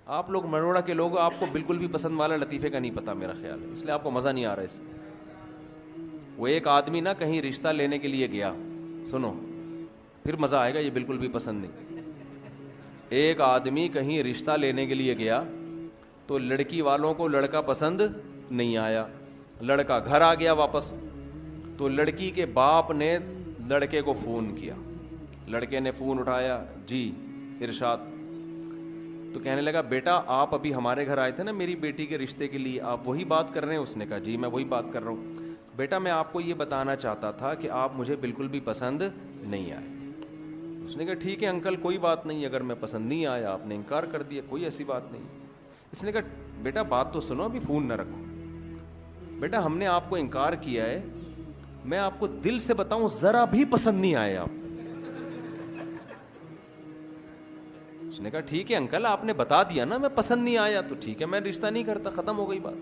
آپ لوگ مروڑا کے لوگ، آپ کو بالکل بھی پسند والا لطیفے کا نہیں پتا میرا خیال ہے، اس لیے آپ کو مزہ نہیں آ رہا اس میں. وہ ایک آدمی نا کہیں رشتہ لینے کے لیے گیا، سنو پھر مزہ آئے گا، یہ بالکل بھی پسند نہیں. ایک آدمی کہیں رشتہ لینے کے لیے گیا تو لڑکی والوں کو لڑکا پسند نہیں آیا. لڑکا گھر آ گیا واپس، تو لڑکی کے باپ نے لڑکے کو فون کیا. لڑکے نے فون اٹھایا، جی ارشاد. تو کہنے لگا بیٹا آپ ابھی ہمارے گھر آئے تھے نا میری بیٹی کے رشتے کے لیے، آپ وہی بات کر رہے ہیں؟ اس نے کہا جی میں وہی بات کر رہا ہوں. بیٹا میں آپ کو یہ بتانا چاہتا تھا کہ آپ مجھے بالکل بھی پسند نہیں آئے. اس نے کہا ٹھیک ہے انکل کوئی بات نہیں، اگر میں پسند نہیں آیا آپ نے انکار کر دیا، کوئی ایسی بات نہیں. اس نے کہا بیٹا بات تو سنو، ابھی فون نہ رکھو. بیٹا ہم نے آپ کو انکار کیا ہے، میں آپ کو دل سے بتاؤں ذرا بھی پسند نہیں آئے آپ. اس نے کہا ٹھیک ہے انکل آپ نے بتا دیا نا میں پسند نہیں آیا تو ٹھیک ہے میں رشتہ نہیں کرتا، ختم ہو گئی بات.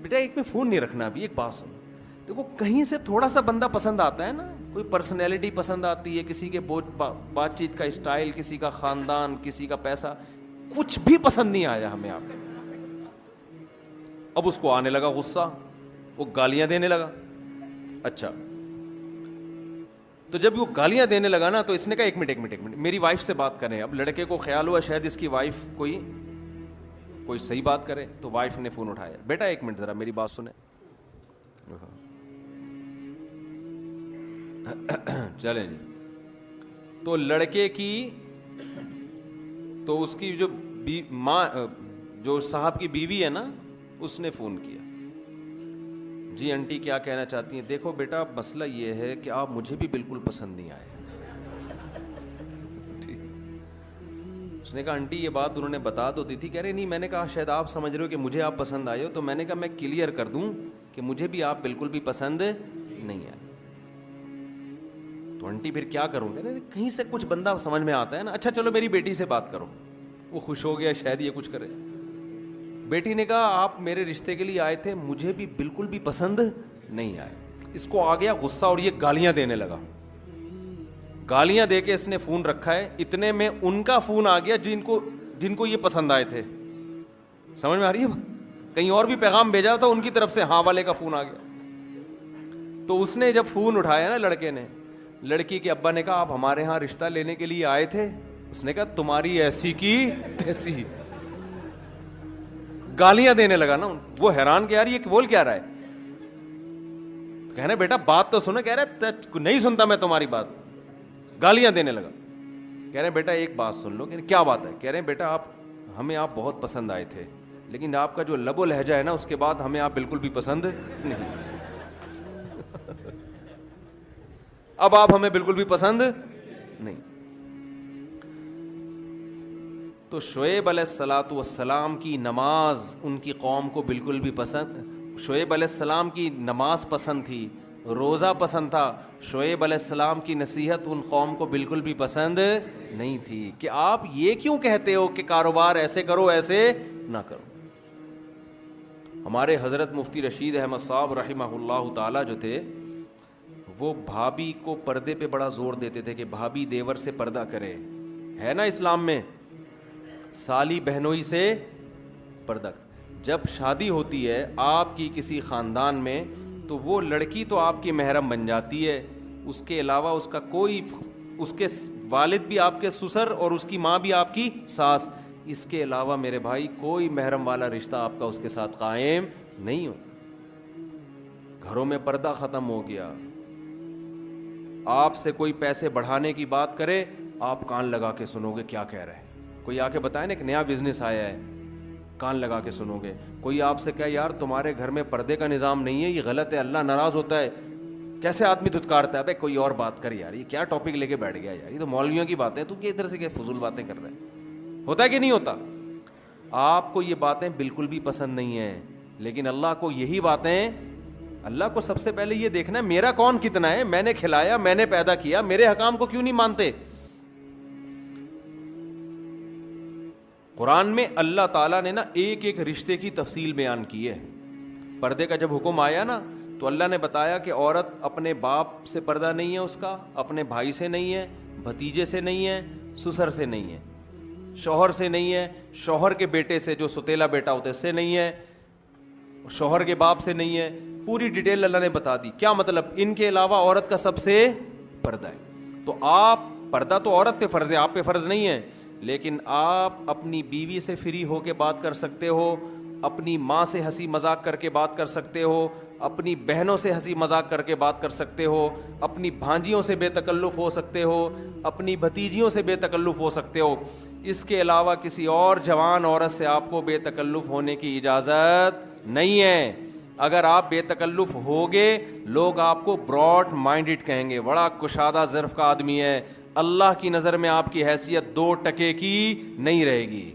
بیٹا ایک میں فون نہیں رکھنا، ابھی ایک بات سنو. دیکھو کہیں سے تھوڑا سا بندہ پسند آتا ہے نا، کوئی پرسنالٹی پسند آتی ہے، کسی کے بات چیت کا اسٹائل، کسی کا خاندان، کسی کا پیسہ، کچھ بھی پسند نہیں آیا ہمیں آپ. اب اس کو آنے لگا غصہ، وہ گالیاں دینے لگا. اچھا تو جب وہ گالیاں دینے لگا نا تو اس نے کہا ایک منٹ میری وائف سے بات کریں. اب لڑکے کو خیال ہوا شاید اس کی وائف کوئی صحیح بات کرے، تو وائف نے فون اٹھایا. بیٹا ایک منٹ ذرا میری بات سنیں. چلیں جی. تو لڑکے کی تو اس کی جو ماں جو صاحب کی بیوی ہے نا اس نے فون کیا. جی انٹی کیا کہنا چاہتی ہیں؟ دیکھو بیٹا مسئلہ یہ ہے کہ آپ مجھے بھی بالکل پسند نہیں آئے. اس نے کہا آنٹی یہ بات انہوں نے بتا تو دی تھی. کہہ رہے نہیں، میں نے کہا شاید آپ سمجھ رہے ہو کہ مجھے آپ پسند آئے ہو، تو میں نے کہا میں کلیئر کر دوں کہ مجھے بھی آپ بالکل بھی پسند نہیں آئے. تو آنٹی پھر کیا کروں؟ کہہ رہے کہیں سے کچھ بندہ سمجھ میں آتا ہے نا. اچھا چلو میری بیٹی سے بات کرو. وہ خوش ہو گیا شاید یہ کچھ کرے. بیٹی نے کہا آپ میرے رشتے کے لیے آئے تھے، مجھے بھی بالکل بھی پسند نہیں آئے. اس کو آ گیا غصہ اور یہ گالیاں دینے لگا. گالیاں دے کے اس نے فون رکھا ہے. اتنے میں ان کا فون آ گیا جن کو یہ پسند آئے تھے. سمجھ میں آ رہی ہے؟ کہیں اور بھی پیغام بھیجا تھا ان کی طرف سے، ہاں والے کا فون آ گیا. تو اس نے جب فون اٹھایا نا لڑکے نے، لڑکی کے ابا نے کہا آپ ہمارے ہاں رشتہ لینے کے لیے آئے تھے؟ اس نے کہا تمہاری ایسی کی تیسی. گالیاں دینے لگا نا. وہ حیران کہ یار یہ بول کیا رہا ہے. کہہ رہے بیٹا بات تو سنو. کہہ رہے نہیں سنتا میں تمہاری بات. گالیاں دینے لگا. کہہ رہے بیٹا ایک بات سن لو. کیا بات ہے؟ کہہ رہے بیٹا ہمیں آپ بہت پسند آئے تھے، لیکن آپ کا جو لب و لہجہ ہے نا اس کے بعد ہمیں آپ بالکل بھی پسند نہیں. اب آپ ہمیں بالکل بھی پسند نہیں. تو شعیب علیہ الصلاۃ والسلام کی نماز ان کی قوم کو بالکل بھی پسند، شعیب علیہ السلام کی نماز پسند تھی، روزہ پسند تھا. شعیب علیہ السلام کی نصیحت ان قوم کو بالکل بھی پسند نہیں تھی کہ آپ یہ کیوں کہتے ہو کہ کاروبار ایسے کرو ایسے نہ کرو. ہمارے حضرت مفتی رشید احمد صاحب رحمہ اللہ تعالی جو تھے، وہ بھابھی کو پردے پہ بڑا زور دیتے تھے کہ بھابھی دیور سے پردہ کرے. ہے نا اسلام میں سالی بہنوئی سے پردہ. جب شادی ہوتی ہے آپ کی کسی خاندان میں تو وہ لڑکی تو آپ کی محرم بن جاتی ہے، اس کے علاوہ اس کا کوئی، اس کے والد بھی آپ کے سسر اور اس کی ماں بھی آپ کی ساس، اس کے علاوہ میرے بھائی کوئی محرم والا رشتہ آپ کا اس کے ساتھ قائم نہیں ہو. گھروں میں پردہ ختم ہو گیا. آپ سے کوئی پیسے بڑھانے کی بات کرے آپ کان لگا کے سنو گے کیا کہہ رہے ہیں. کوئی آ کے بتائے نا ایک نیا بزنس آیا ہے، کان لگا کے سنو گے. کوئی آپ سے کہے یار تمہارے گھر میں پردے کا نظام نہیں ہے، یہ غلط ہے، اللہ ناراض ہوتا ہے، کیسے آدمی دھتکارتا ہے. بھائی کوئی اور بات کر یار، یہ کیا ٹاپک لے کے بیٹھ گیا یار، یہ تو مولویوں کی باتیں، تو کہ ادھر سے کہ فضول باتیں کر رہے ہیں. ہوتا ہے کہ نہیں ہوتا؟ آپ کو یہ باتیں بالکل بھی پسند نہیں ہیں، لیکن اللہ کو یہی باتیں، اللہ کو سب سے پہلے یہ دیکھنا ہے میرا کون کتنا ہے، میں نے کھلایا، میں نے پیدا کیا، میرے حکام کو کیوں نہیں مانتے. قرآن میں اللہ تعالیٰ نے نا ایک ایک رشتے کی تفصیل بیان کی ہے. پردے کا جب حکم آیا نا تو اللہ نے بتایا کہ عورت اپنے باپ سے پردہ نہیں ہے، اس کا اپنے بھائی سے نہیں ہے، بھتیجے سے نہیں ہے، سسر سے نہیں ہے. شوہر سے نہیں ہے, شوہر کے بیٹے سے جو ستیلا بیٹا ہوتا ہے اس سے نہیں ہے, شوہر کے باپ سے نہیں ہے. پوری ڈیٹیل اللہ نے بتا دی. کیا مطلب؟ ان کے علاوہ عورت کا سب سے پردہ ہے. تو آپ پردہ تو عورت پہ فرض ہے, آپ پہ فرض نہیں ہے, لیکن آپ اپنی بیوی سے فری ہو کے بات کر سکتے ہو, اپنی ماں سے ہنسی مذاق کر کے بات کر سکتے ہو, اپنی بہنوں سے ہنسی مذاق کر کے بات کر سکتے ہو, اپنی بھانجیوں سے بے تکلف ہو سکتے ہو, اپنی بھتیجیوں سے بے تکلف ہو سکتے ہو. اس کے علاوہ کسی اور جوان عورت سے آپ کو بے تکلف ہونے کی اجازت نہیں ہے. اگر آپ بے تکلف ہوگے لوگ آپ کو براڈ مائنڈڈ کہیں گے, بڑا کشادہ ظرف کا آدمی ہے. اللہ کی نظر میں آپ کی حیثیت 2% کی نہیں رہے گی.